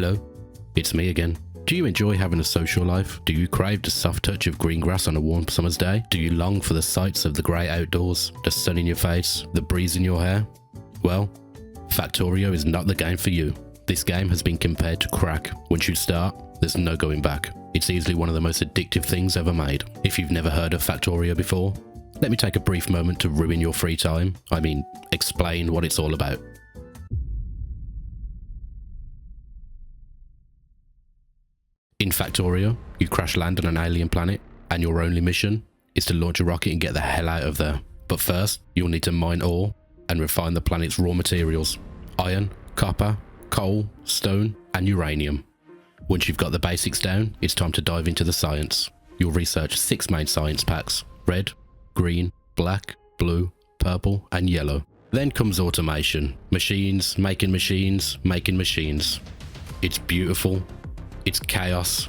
Hello, it's me again. Do you enjoy having a social life? Do you crave the soft touch of green grass on a warm summer's day? Do you long for the sights of the grey outdoors, the sun in your face, the breeze in your hair? Well, Factorio is not the game for you. This game has been compared to crack. Once you start, there's no going back. It's easily one of the most addictive things ever made. If you've never heard of Factorio before, let me take a brief moment to ruin your free time. Explain what it's all about. In Factorio, you crash land on an alien planet, and your only mission is to launch a rocket and get the hell out of there. But first, you'll need to mine ore and refine the planet's raw materials: iron, copper, coal, stone, and uranium. Once you've got the basics down, it's time to dive into the science. You'll research 6 main science packs: red, green, black, blue, purple, and yellow. Then comes automation. Machines, making machines, making machines. It's beautiful, it's chaos,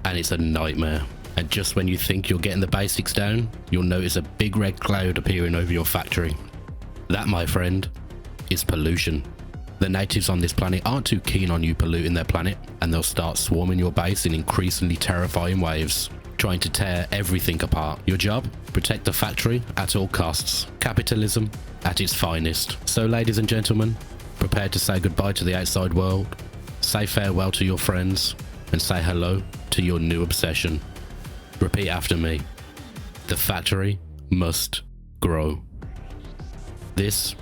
and it's a nightmare. And just when you think you're getting the basics down, you'll notice a big red cloud appearing over your factory. That, my friend, is pollution. The natives on this planet aren't too keen on you polluting their planet, and they'll start swarming your base in increasingly terrifying waves, trying to tear everything apart. Your job? Protect the factory at all costs. Capitalism at its finest. So, ladies and gentlemen, prepare to say goodbye to the outside world, say farewell to your friends, and say hello to your new obsession. Repeat after me. The factory must grow. This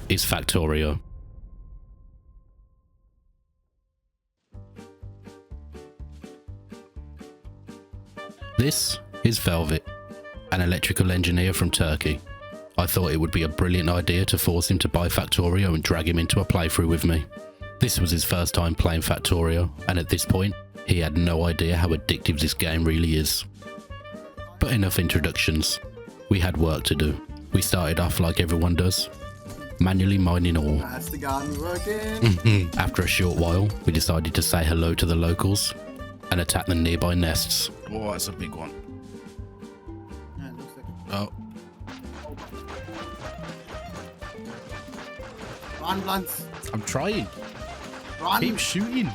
is Factorio. This is Velvet, an electrical engineer from Turkey. I thought it would be a brilliant idea to force him to buy Factorio and drag him into a playthrough with me. This was his first time playing Factorio, and at this point, he had no idea how addictive this game really is. But enough introductions. We had work to do. We started off like everyone does, manually mining ore. That's the gun working. After a short while, we decided to say hello to the locals and attack the nearby nests. Oh, that's a big one. Yeah, it looks like Oh, Run, Blunts. I'm trying. Run. Keep shooting.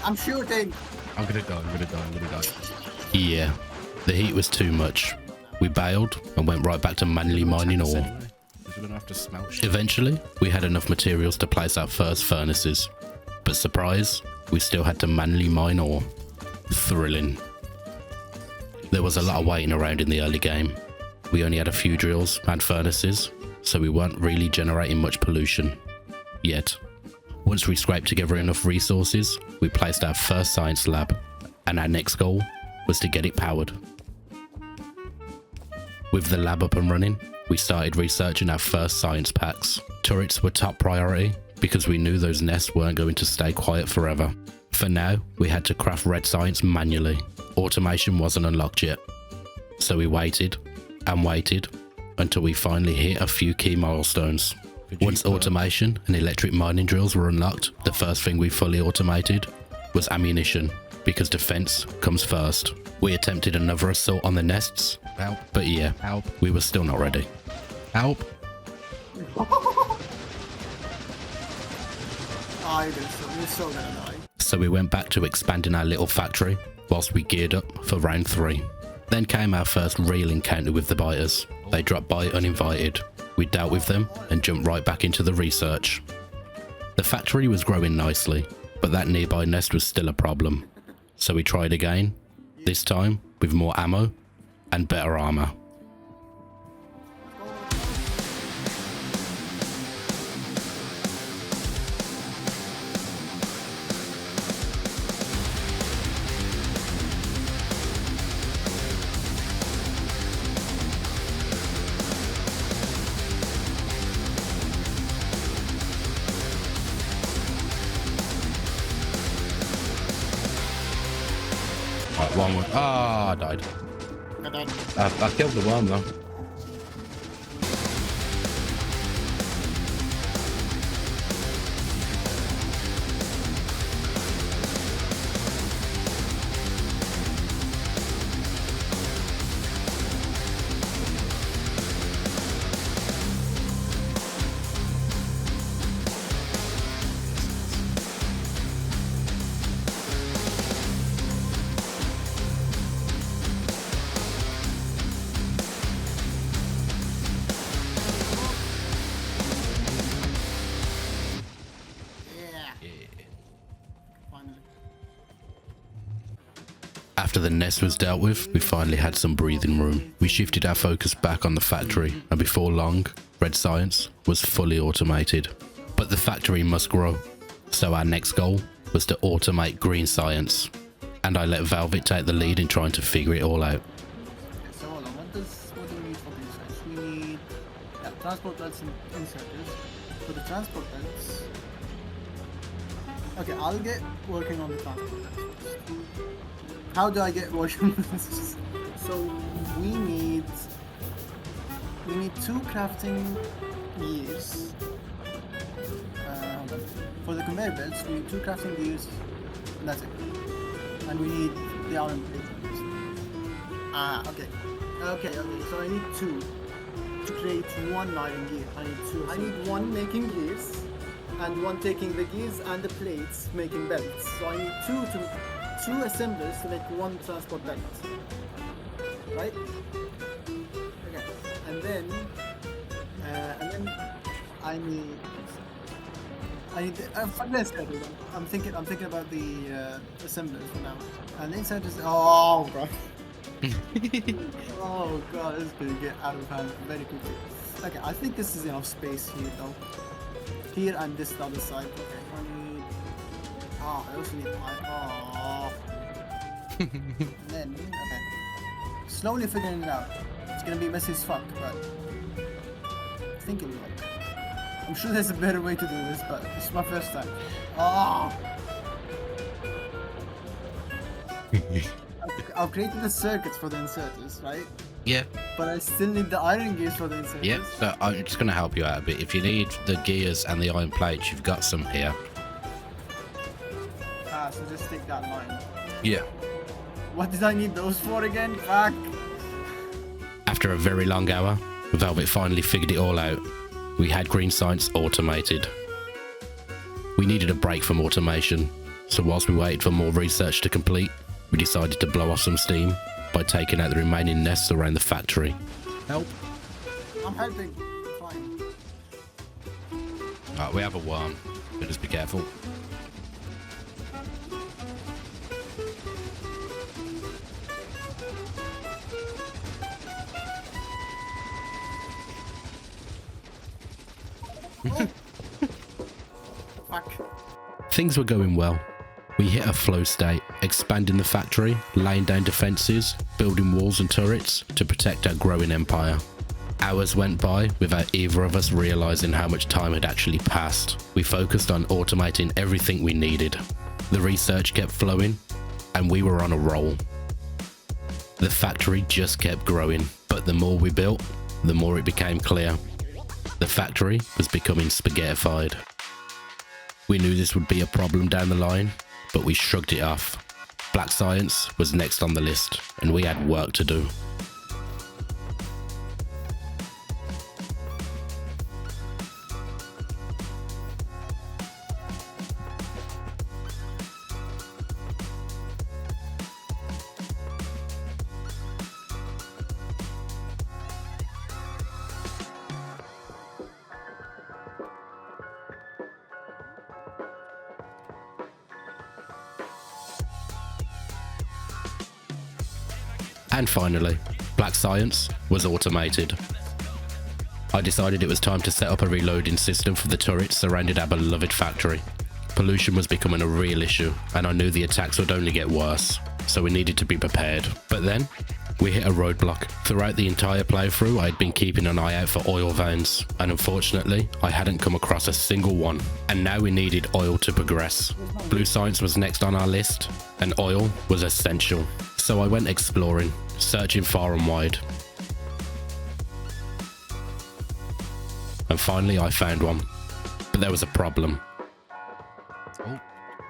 I'm shooting. I'm gonna die. Yeah, the heat was too much. We bailed and went right back to manually mining ore. We're gonna have to smell shit. Eventually, we had enough materials to place our first furnaces. But surprise, we still had to manually mine ore. Thrilling. There was a lot of waiting around in the early game. We only had a few drills and furnaces, so we weren't really generating much pollution. Yet. Once we scraped together enough resources, we placed our first science lab, and our next goal was to get it powered. With the lab up and running, we started researching our first science packs. Turrets were top priority because we knew those nests weren't going to stay quiet forever. For now, we had to craft red science manually. Automation wasn't unlocked yet. So we waited and waited until we finally hit a few key milestones. Once automation and electric mining drills were unlocked, the first thing we fully automated was ammunition, because defense comes first. We attempted another assault on the nests, Help. but yeah, Help. we were still not ready. Help. You're so gonna die. So we went back to expanding our little factory whilst we geared up for round 3. Then came our first real encounter with the biters. They dropped by uninvited. We dealt with them and jumped right back into the research. The factory was growing nicely, but that nearby nest was still a problem. So we tried again, this time with more ammo and better armor. One more. Ah, I died. You're dead. I killed the worm though. Yeah. Finally. After the nest was dealt with, we finally had some breathing room. We shifted our focus back on the factory, and before long, Red Science was fully automated. But the factory must grow, so our next goal was to automate Green Science. And I let Velvet take the lead in trying to figure it all out. Okay, so hold on. What do we need for Green Science? We need transport belts and inserters. For the transport belts. Okay, I'll get working on the transport belts first. How do I get working on this? So we need 2 crafting gears. Hold on. For the conveyor belts, we need 2 crafting gears. And that's it. And we need the iron plates. Okay. So I need 2 to create 1 iron gear. I need 1 making gears, and 1 taking the gears and the plates making belts. So I need 2 assemblers to make 1 transport belt. Right? Okay. And then I need I'm thinking about the assemblers for now. And the inside is oh god. Oh god, this is gonna get out of hand very quickly. Okay, I think this is enough space here though. Here and this other side. Okay, I need. I also need and then okay. Slowly figuring it out. It's gonna be messy as fuck, but I think it will work. I'm sure there's a better way to do this, but it's my first time. I've created the circuits for the inserters, right? Yeah. But I still need the iron gears for the inserters. Yeah. So I'm just going to help you out a bit. If you need the gears and the iron plates, you've got some here. So just take that line. Yeah. What did I need those for again? Fuck. After a very long hour, Velvet finally figured it all out. We had Green Science automated. We needed a break from automation, so whilst we waited for more research to complete, we decided to blow off some steam by taking out the remaining nests around the factory. Help. I'm helping. Fine. Right, we have a worm, so just be careful. Fuck. Things were going well. We hit a flow state, expanding the factory, laying down defences, building walls and turrets to protect our growing empire. Hours went by without either of us realising how much time had actually passed. We focused on automating everything we needed. The research kept flowing, and we were on a roll. The factory just kept growing, but the more we built, the more it became clear. The factory was becoming spaghettified. We knew this would be a problem down the line, but we shrugged it off. Black Science was next on the list, and we had work to do. And finally, Black Science was automated. I decided it was time to set up a reloading system for the turrets surrounding our beloved factory. Pollution was becoming a real issue, and I knew the attacks would only get worse, so we needed to be prepared. But then, we hit a roadblock. Throughout the entire playthrough, I had been keeping an eye out for oil veins, and unfortunately, I hadn't come across a single one. And now we needed oil to progress. Blue Science was next on our list, and oil was essential. So I went exploring, searching far and wide. And finally I found one. But there was a problem. Oh,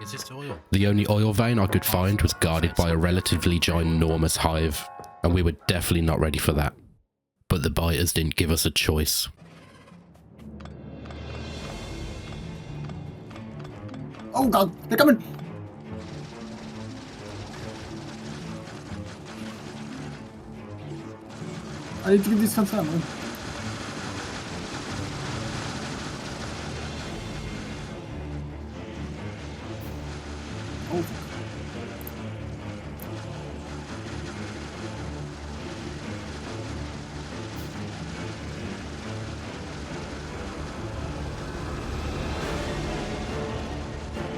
is this oil? The only oil vein I could find was guarded by a relatively ginormous hive, and we were definitely not ready for that. But the biters didn't give us a choice. Oh god, they're coming! I need to get this confirmed. over.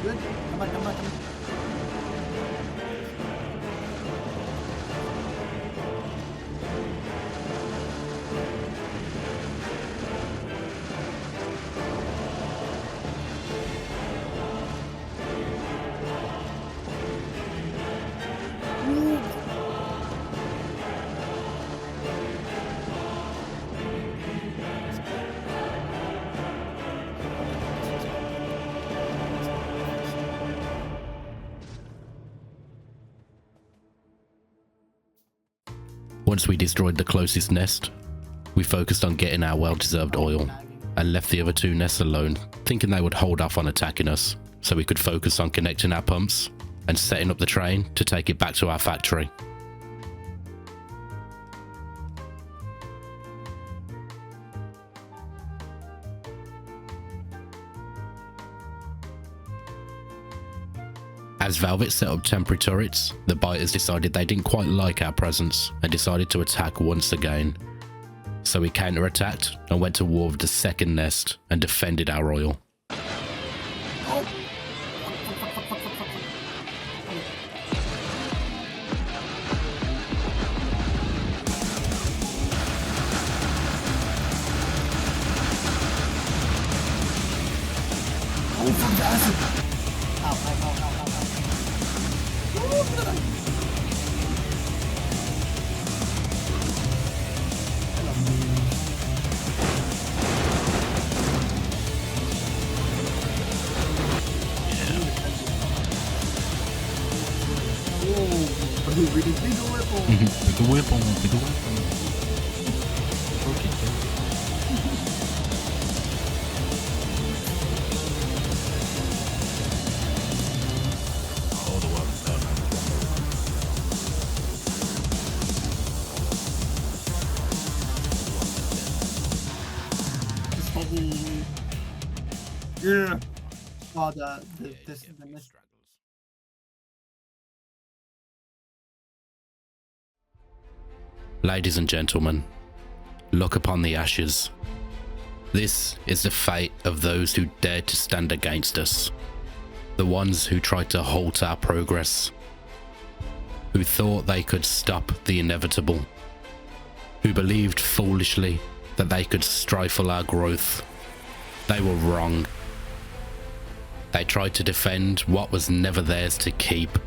Good. Come on, come on, come on. Once we destroyed the closest nest, we focused on getting our well-deserved oil and left the other 2 nests alone, thinking they would hold off on attacking us so we could focus on connecting our pumps and setting up the train to take it back to our factory. As Velvet set up temporary turrets, the biters decided they didn't quite like our presence and decided to attack once again. So we counter-attacked and went to war with the 2nd nest and defended our oil. Oh, from the acid! Ow, ow, ow, ow, ow, ow. Big weapon, big weapon. Okay. Oh, the weapon's done. Yeah. Oh, this. Ladies and gentlemen, look upon the ashes. This is the fate of those who dared to stand against us. The ones who tried to halt our progress. Who thought they could stop the inevitable. Who believed foolishly that they could stifle our growth. They were wrong. They tried to defend what was never theirs to keep.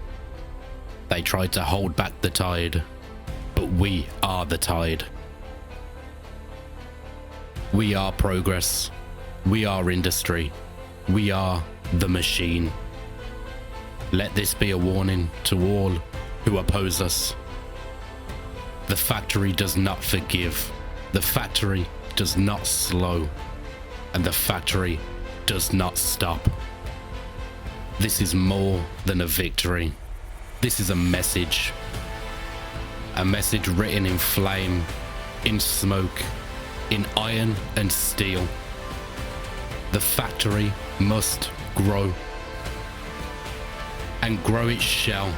They tried to hold back the tide. But we are the tide. We are progress. We are industry. We are the machine. Let this be a warning to all who oppose us. The factory does not forgive. The factory does not slow. And the factory does not stop. This is more than a victory. This is a message. A message written in flame, in smoke, in iron and steel. The factory must grow. And grow it shall.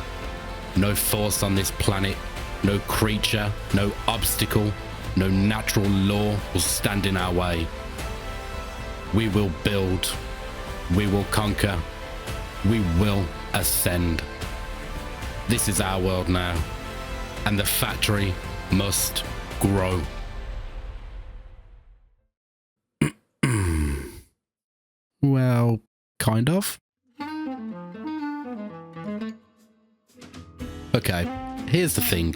No force on this planet, no creature, no obstacle, no natural law will stand in our way. We will build. We will conquer. We will ascend. This is our world now. And the factory must grow. Well, kind of. Okay, here's the thing.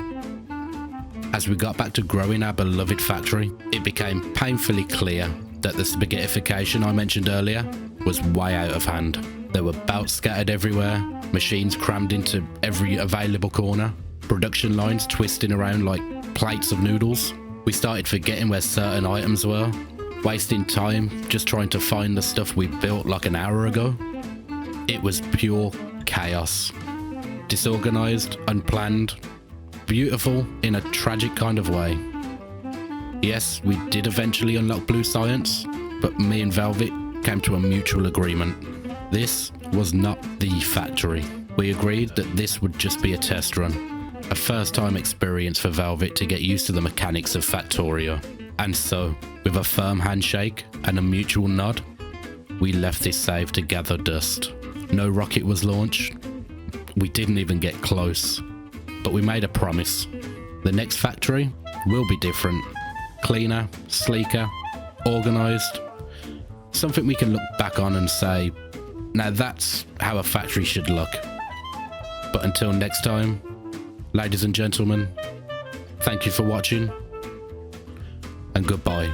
As we got back to growing our beloved factory, it became painfully clear that the spaghettification I mentioned earlier was way out of hand. There were belts scattered everywhere, machines crammed into every available corner, production lines twisting around like plates of noodles. We started forgetting where certain items were, wasting time just trying to find the stuff we built like an hour ago. It was pure chaos. Disorganized, unplanned, beautiful in a tragic kind of way. Yes, we did eventually unlock blue science, but me and Velvet came to a mutual agreement. This was not the factory. We agreed that this would just be a test run, a first-time experience for Velvet to get used to the mechanics of Factorio. And so, with a firm handshake and a mutual nod, we left this save to gather dust. No rocket was launched. We didn't even get close. But we made a promise. The next factory will be different. Cleaner, sleeker, organised. Something we can look back on and say, now that's how a factory should look. But until next time, ladies and gentlemen, thank you for watching, and goodbye.